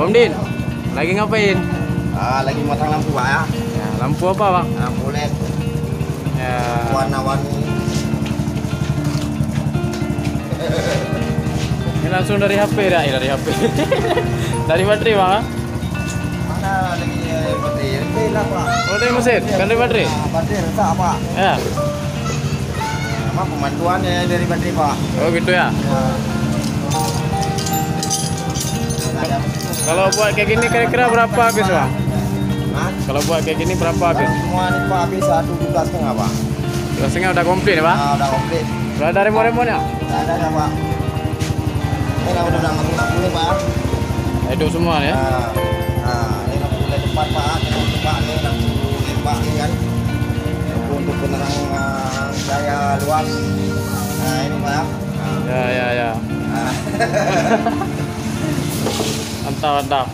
Om Din, lagi ngapain? Lagi masang lampu Pak ya. Ya, lampu apa Bang? Lampu LED. Ya. Warna-warni. Ini langsung dari HP ya, dari HP. Dari baterai Bang? Mana lagi baterai? Baterai lah Pak. Oh dari mesin, kan dari baterai? Baterai rusak Pak. Ya. Apa pemantuannya dari baterai Pak? Oh gitu ya. Kalau buat kayak gini kira-kira berapa habis Bang? Kalau buat kayak gini berapa habis? Semua ini Pak habis 1,5 Pak. 2,5 udah komplit ya Pak? Udah komplit. Udah ada remote-remote-nya? Ada ya Pak. Ini udah lampu ini Pak. Hidup semua ya? Ini lampu LED depan Pak. Lampu depan ini lampu tembak ini kan. Untuk penerang daya luas. Nah ini Pak. Ya. Mantap.